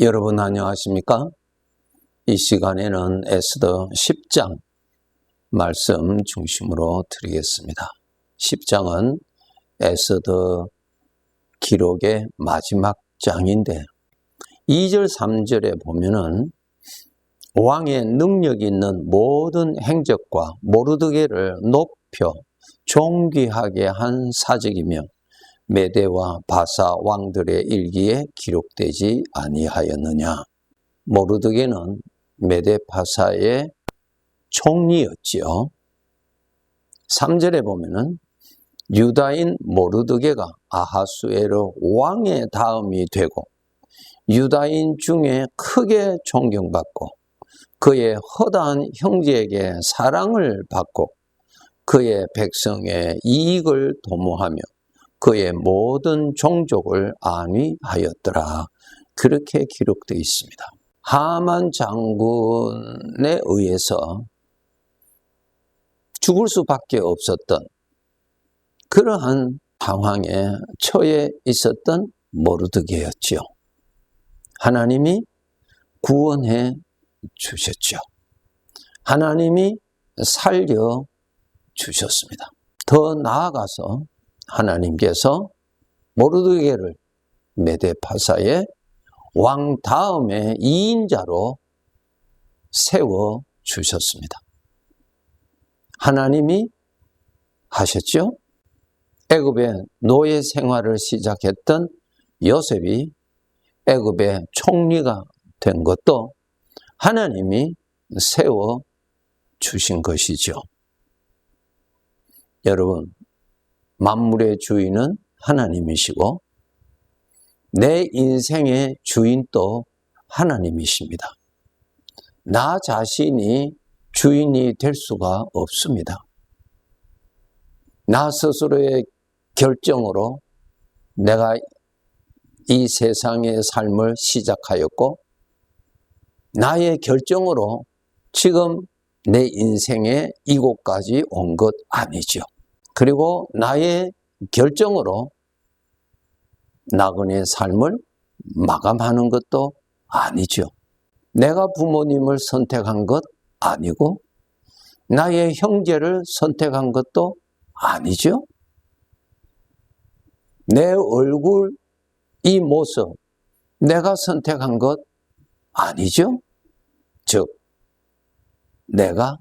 여러분 안녕하십니까? 이 시간에는 에스더 10장 말씀 중심으로 드리겠습니다. 10장은 에스더 기록의 마지막 장인데 2절 3절에 보면은 왕의 능력 있는 모든 행적과 모르드게를 높여 존귀하게 한 사적이며 메대와 바사 왕들의 일기에 기록되지 아니하였느냐. 모르드게는 메대 바사의 총리였지요. 3절에 보면은 유다인 모르드게가 아하수에로 왕의 다음이 되고 유다인 중에 크게 존경받고 그의 허다한 형제에게 사랑을 받고 그의 백성의 이익을 도모하며 그의 모든 종족을 안위하였더라. 그렇게 기록되어 있습니다. 하만 장군에 의해서 죽을 수밖에 없었던 그러한 상황에 처해 있었던 모르드게였지요. 하나님이 구원해 주셨죠. 하나님이 살려 주셨습니다. 더 나아가서 하나님께서 모르드게를 메대 바사의 왕 다음에 2인자로 세워 주셨습니다. 하나님이 하셨죠? 애굽의 노예 생활을 시작했던 요셉이 애굽의 총리가 된 것도 하나님이 세워 주신 것이죠. 여러분, 만물의 주인은 하나님이시고 내 인생의 주인도 하나님이십니다. 나 자신이 주인이 될 수가 없습니다. 나 스스로의 결정으로 내가 이 세상의 삶을 시작하였고 나의 결정으로 지금 내 인생의 이곳까지 온 것 아니죠. 그리고 나의 결정으로 나그네의 삶을 마감하는 것도 아니죠. 내가 부모님을 선택한 것 아니고 나의 형제를 선택한 것도 아니죠. 내 얼굴, 이 모습, 내가 선택한 것 아니죠. 즉, 내가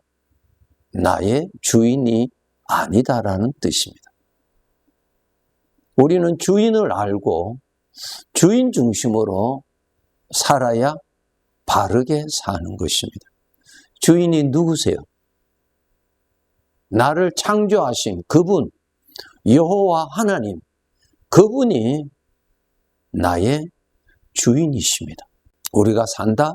나의 주인이 아니다라는 뜻입니다. 우리는 주인을 알고 주인 중심으로 살아야 바르게 사는 것입니다. 주인이 누구세요? 나를 창조하신 그분, 여호와 하나님, 그분이 나의 주인이십니다. 우리가 산다?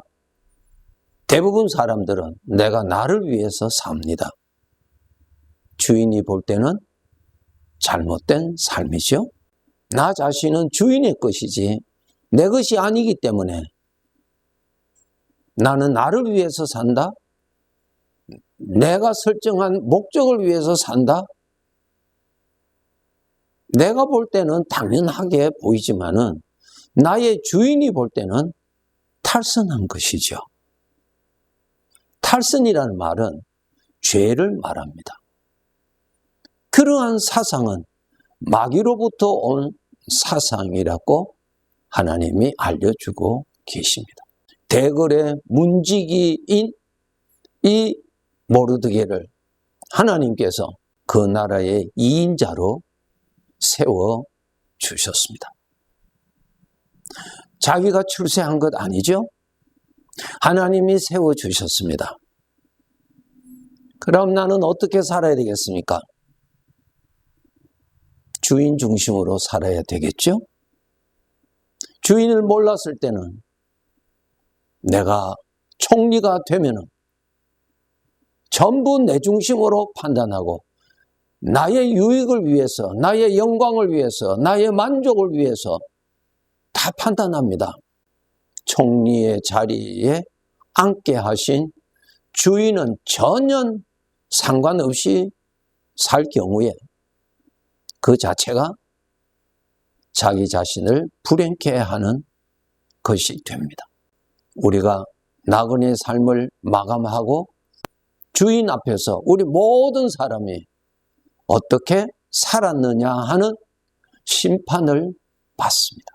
대부분 사람들은 내가 나를 위해서 삽니다. 주인이 볼 때는 잘못된 삶이죠. 나 자신은 주인의 것이지 내 것이 아니기 때문에 나는 나를 위해서 산다? 내가 설정한 목적을 위해서 산다? 내가 볼 때는 당연하게 보이지만은 나의 주인이 볼 때는 탈선한 것이죠. 탈선이라는 말은 죄를 말합니다. 그러한 사상은 마귀로부터 온 사상이라고 하나님이 알려주고 계십니다. 대궐의 문지기인 이 모르드게를 하나님께서 그 나라의 2인자로 세워 주셨습니다. 자기가 출세한 것 아니죠? 하나님이 세워 주셨습니다. 그럼 나는 어떻게 살아야 되겠습니까? 주인 중심으로 살아야 되겠죠? 주인을 몰랐을 때는 내가 총리가 되면은 전부 내 중심으로 판단하고 나의 유익을 위해서, 나의 영광을 위해서, 나의 만족을 위해서 다 판단합니다. 총리의 자리에 앉게 하신 주인은 전혀 상관없이 살 경우에 그 자체가 자기 자신을 불행케 하는 것이 됩니다. 우리가 나그네 삶을 마감하고 주인 앞에서 우리 모든 사람이 어떻게 살았느냐 하는 심판을 받습니다.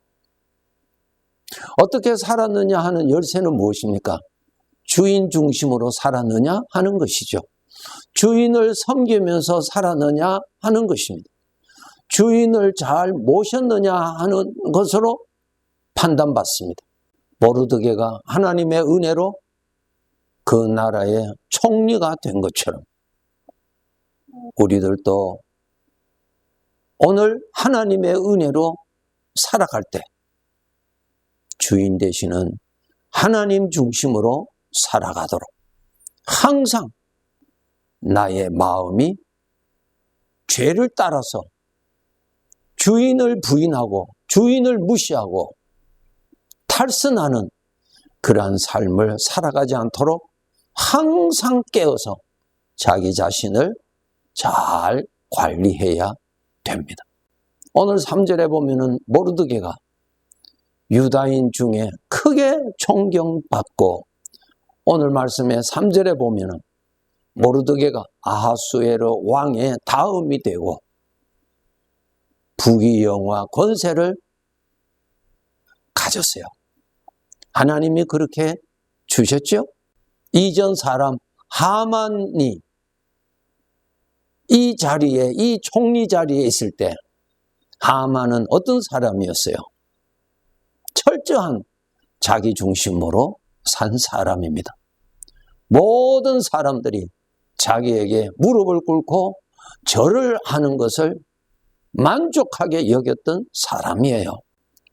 어떻게 살았느냐 하는 열쇠는 무엇입니까? 주인 중심으로 살았느냐 하는 것이죠. 주인을 섬기면서 살았느냐 하는 것입니다. 주인을 잘 모셨느냐 하는 것으로 판단받습니다. 모르드게가 하나님의 은혜로 그 나라의 총리가 된 것처럼 우리들도 오늘 하나님의 은혜로 살아갈 때 주인 되시는 하나님 중심으로 살아가도록 항상 나의 마음이 죄를 따라서 주인을 부인하고 주인을 무시하고 탈선하는 그러한 삶을 살아가지 않도록 항상 깨어서 자기 자신을 잘 관리해야 됩니다. 오늘 3절에 보면은 모르드게가 유다인 중에 크게 존경받고 오늘 말씀에 3절에 보면은 모르드게가 아하수에로 왕의 다음이 되고 부귀영화 권세를 가졌어요. 하나님이 그렇게 주셨죠? 이전 사람 하만이 이 자리에, 이 총리 자리에 있을 때 하만은 어떤 사람이었어요? 철저한 자기 중심으로 산 사람입니다. 모든 사람들이 자기에게 무릎을 꿇고 절을 하는 것을 만족하게 여겼던 사람이에요.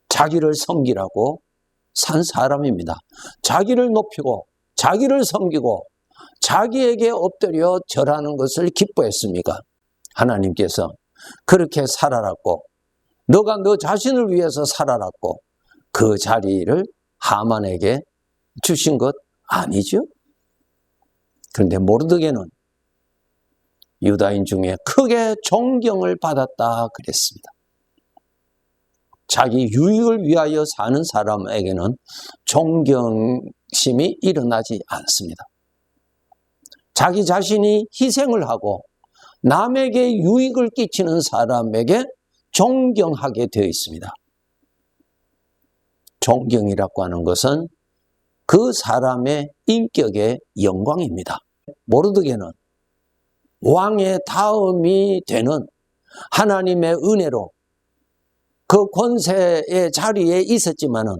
자기를 섬기라고 산 사람입니다. 자기를 높이고 자기를 섬기고 자기에게 엎드려 절하는 것을 기뻐했습니까? 하나님께서 그렇게 살아랐고 너가 너 자신을 위해서 살아랐고 그 자리를 하만에게 주신 것 아니죠? 그런데 모르드게는 유다인 중에 크게 존경을 받았다 그랬습니다. 자기 유익을 위하여 사는 사람에게는 존경심이 일어나지 않습니다. 자기 자신이 희생을 하고 남에게 유익을 끼치는 사람에게 존경하게 되어 있습니다. 존경이라고 하는 것은 그 사람의 인격의 영광입니다. 모르드게는 왕의 다음이 되는 하나님의 은혜로 그 권세의 자리에 있었지만은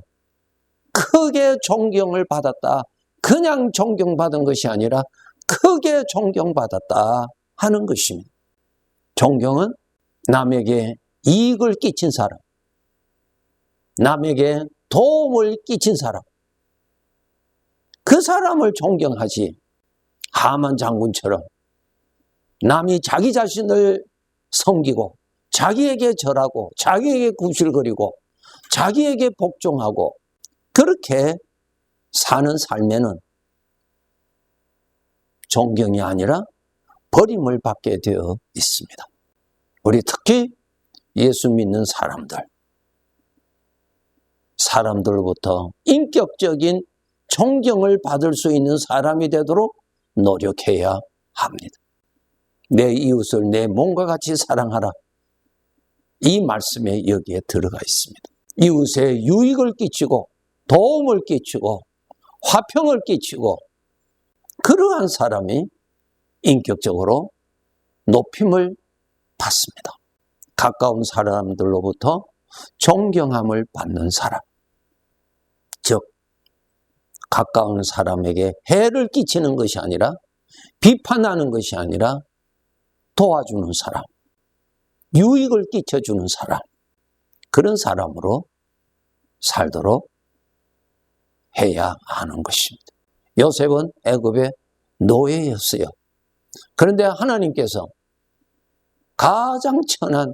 크게 존경을 받았다. 그냥 존경받은 것이 아니라 크게 존경받았다 하는 것입니다. 존경은 남에게 이익을 끼친 사람, 남에게 도움을 끼친 사람, 그 사람을 존경하지 하만 장군처럼 남이 자기 자신을 섬기고 자기에게 절하고 자기에게 구실거리고 자기에게 복종하고 그렇게 사는 삶에는 존경이 아니라 버림을 받게 되어 있습니다. 우리 특히 예수 믿는 사람들로부터 인격적인 존경을 받을 수 있는 사람이 되도록 노력해야 합니다. 내 이웃을 내 몸과 같이 사랑하라. 이 말씀에 여기에 들어가 있습니다. 이웃에 유익을 끼치고 도움을 끼치고 화평을 끼치고 그러한 사람이 인격적으로 높임을 받습니다. 가까운 사람들로부터 존경함을 받는 사람, 즉 가까운 사람에게 해를 끼치는 것이 아니라 비판하는 것이 아니라 도와주는 사람, 유익을 끼쳐주는 사람, 그런 사람으로 살도록 해야 하는 것입니다. 요셉은 애굽의 노예였어요. 그런데 하나님께서 가장 천한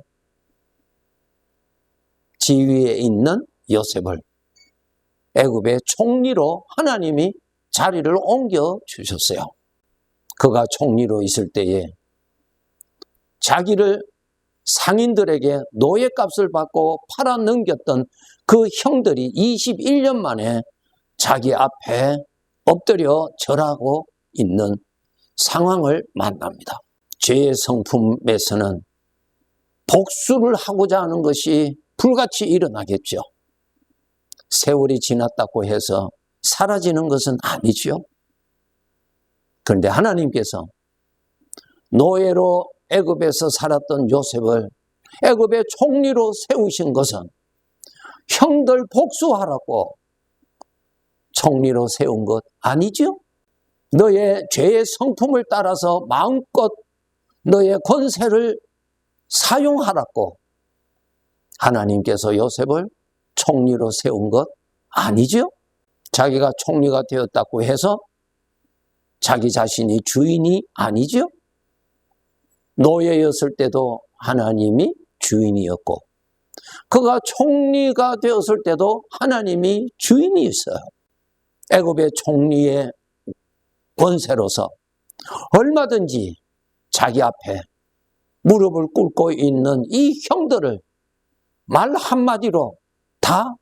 지위에 있는 요셉을 애굽의 총리로 하나님이 자리를 옮겨 주셨어요. 그가 총리로 있을 때에 자기를 상인들에게 노예값을 받고 팔아넘겼던 그 형들이 21년 만에 자기 앞에 엎드려 절하고 있는 상황을 만납니다. 죄의 성품에서는 복수를 하고자 하는 것이 불같이 일어나겠죠. 세월이 지났다고 해서 사라지는 것은 아니죠. 그런데 하나님께서 노예로 애굽에서 살았던 요셉을 애굽의 총리로 세우신 것은 형들 복수하라고 총리로 세운 것 아니죠? 너의 죄의 성품을 따라서 마음껏 너의 권세를 사용하라고 하나님께서 요셉을 총리로 세운 것 아니죠? 자기가 총리가 되었다고 해서 자기 자신이 주인이 아니죠? 노예였을 때도 하나님이 주인이었고 그가 총리가 되었을 때도 하나님이 주인이었어요. 애굽의 총리의 권세로서 얼마든지 자기 앞에 무릎을 꿇고 있는 이 형들을 말 한마디로 다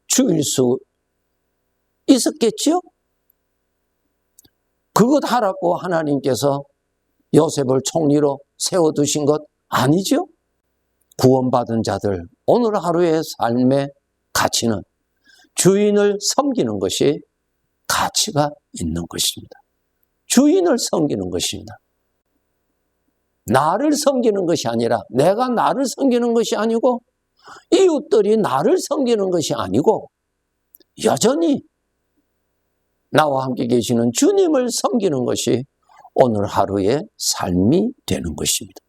죽일 수 있었겠지요? 그것 하라고 하나님께서 요셉을 총리로 세워두신 것 아니죠? 구원받은 자들 오늘 하루의 삶의 가치는 주인을 섬기는 것이 가치가 있는 것입니다. 주인을 섬기는 것입니다. 나를 섬기는 것이 아니라 내가 나를 섬기는 것이 아니고 이웃들이 나를 섬기는 것이 아니고 여전히 나와 함께 계시는 주님을 섬기는 것이 오늘 하루의 삶이 되는 것입니다.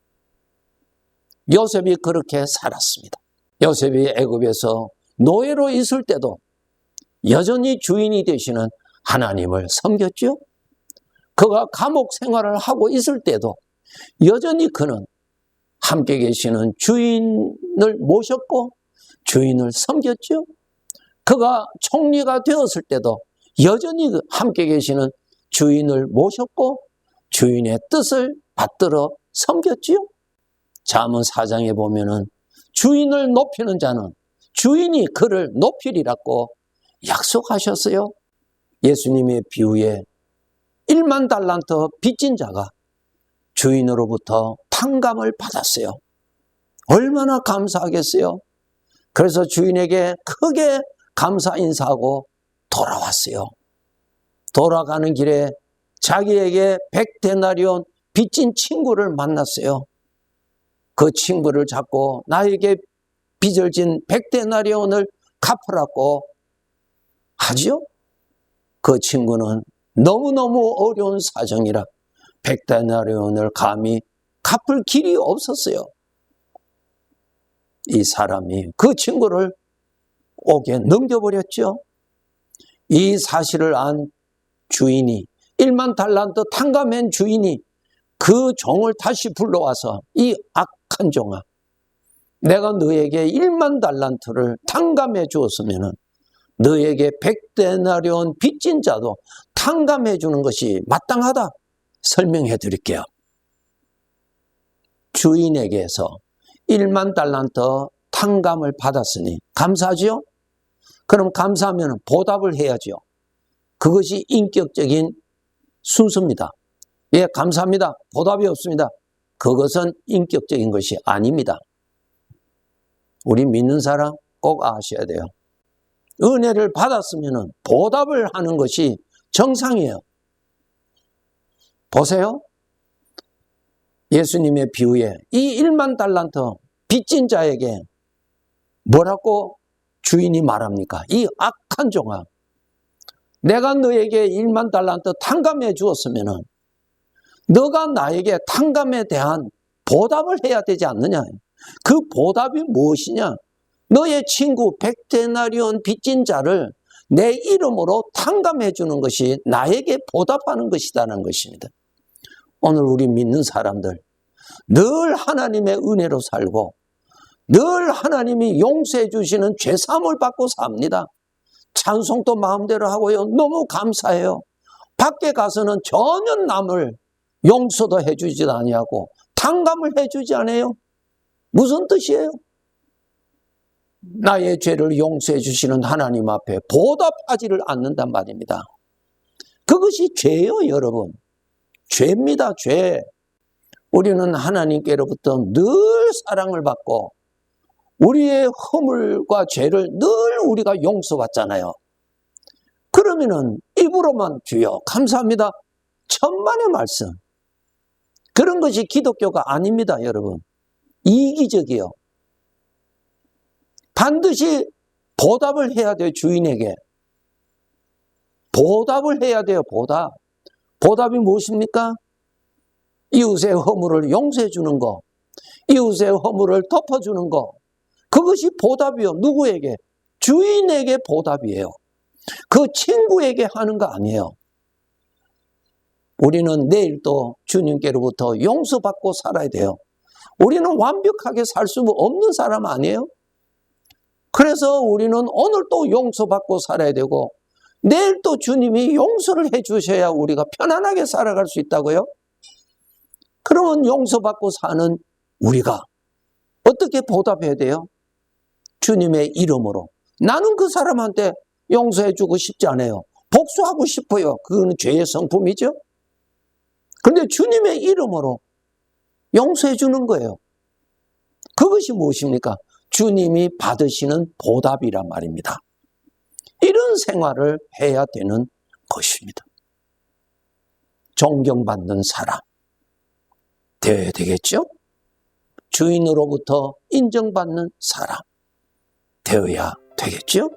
요셉이 그렇게 살았습니다. 요셉이 애굽에서 노예로 있을 때도 여전히 주인이 되시는 하나님을 섬겼죠. 그가 감옥 생활을 하고 있을 때도 여전히 그는 함께 계시는 주인을 모셨고 주인을 섬겼죠. 그가 총리가 되었을 때도 여전히 함께 계시는 주인을 모셨고 주인의 뜻을 받들어 섬겼지요. 잠언 4장에 보면은 주인을 높이는 자는 주인이 그를 높이리라고 약속하셨어요. 예수님의 비유에 1만 달란트 빚진 자가 주인으로부터 탕감을 받았어요. 얼마나 감사하겠어요. 그래서 주인에게 크게 감사 인사하고 돌아왔어요. 돌아가는 길에 자기에게 100데나리온 빚진 친구를 만났어요. 그 친구를 잡고 나에게 빚을 진 100데나리온을 갚으라고 하지요. 그 친구는 너무너무 어려운 사정이라 100데나리온을 감히 갚을 길이 없었어요. 이 사람이 그 친구를 옥에 넘겨버렸죠. 이 사실을 안 주인이 1만 달란트 탕감한 주인이 그 종을 다시 불러와서 이 악한 종아, 내가 너에게 1만 달란트를 탕감해 주었으면 너에게 100데나리온 빚진 자도 탕감해 주는 것이 마땅하다. 설명해 드릴게요. 주인에게서 1만 달란트 탕감을 받았으니 감사하지요? 그럼 감사하면 보답을 해야지요. 그것이 인격적인 순서입니다. 예, 감사합니다. 보답이 없습니다. 그것은 인격적인 것이 아닙니다. 우리 믿는 사람 꼭 아셔야 돼요. 은혜를 받았으면 보답을 하는 것이 정상이에요. 보세요. 예수님의 비유에 이 1만 달란트 빚진 자에게 뭐라고 주인이 말합니까? 이 악한 종아, 내가 너에게 1만 달란트 탕감해 주었으면 너가 나에게 탕감에 대한 보답을 해야 되지 않느냐? 그 보답이 무엇이냐? 너의 친구 100데나리온 빚진 자를 내 이름으로 탕감해 주는 것이 나에게 보답하는 것이라는 것입니다. 오늘 우리 믿는 사람들 늘 하나님의 은혜로 살고 늘 하나님이 용서해 주시는 죄사함을 받고 삽니다. 찬송도 마음대로 하고요. 너무 감사해요. 밖에 가서는 전혀 남을 용서도 해주지 아니하고 탕감을 해주지 않아요. 무슨 뜻이에요? 나의 죄를 용서해 주시는 하나님 앞에 보답하지를 않는단 말입니다. 그것이 죄예요, 여러분. 죄입니다, 죄. 우리는 하나님께로부터 늘 사랑을 받고 우리의 허물과 죄를 늘 우리가 용서받잖아요. 그러면은 입으로만 주여 감사합니다. 천만의 말씀. 그런 것이 기독교가 아닙니다, 여러분. 이기적이요. 반드시 보답을 해야 돼요, 주인에게. 보답을 해야 돼요, 보답. 보답이 무엇입니까? 이웃의 허물을 용서해 주는 거, 이웃의 허물을 덮어주는 거, 그것이 보답이요. 누구에게? 주인에게 보답이에요. 그 친구에게 하는 거 아니에요. 우리는 내일 또 주님께로부터 용서받고 살아야 돼요. 우리는 완벽하게 살 수 없는 사람 아니에요? 그래서 우리는 오늘 또 용서받고 살아야 되고 내일 또 주님이 용서를 해 주셔야 우리가 편안하게 살아갈 수 있다고요? 그러면 용서받고 사는 우리가 어떻게 보답해야 돼요? 주님의 이름으로. 나는 그 사람한테 용서해 주고 싶지 않아요. 복수하고 싶어요. 그건 죄의 성품이죠. 그런데 주님의 이름으로 용서해 주는 거예요. 그것이 무엇입니까? 주님이 받으시는 보답이란 말입니다. 이런 생활을 해야 되는 것입니다. 존경받는 사람 되어야 되겠죠? 주인으로부터 인정받는 사람 되어야 되겠죠?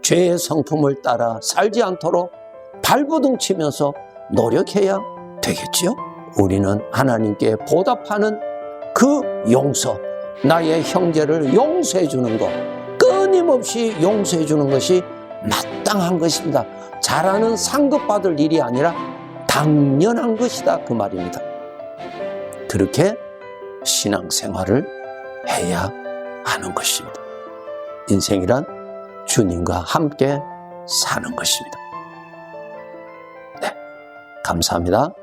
죄의 성품을 따라 살지 않도록 발버둥 치면서 노력해야 되겠죠? 우리는 하나님께 보답하는 그 용서, 나의 형제를 용서해 주는 것, 끊임없이 용서해 주는 것이 마땅한 것입니다. 잘하는 상급받을 일이 아니라 당연한 것이다, 그 말입니다. 그렇게 신앙생활을 해야 하는 것입니다. 인생이란 주님과 함께 사는 것입니다. 네, 감사합니다.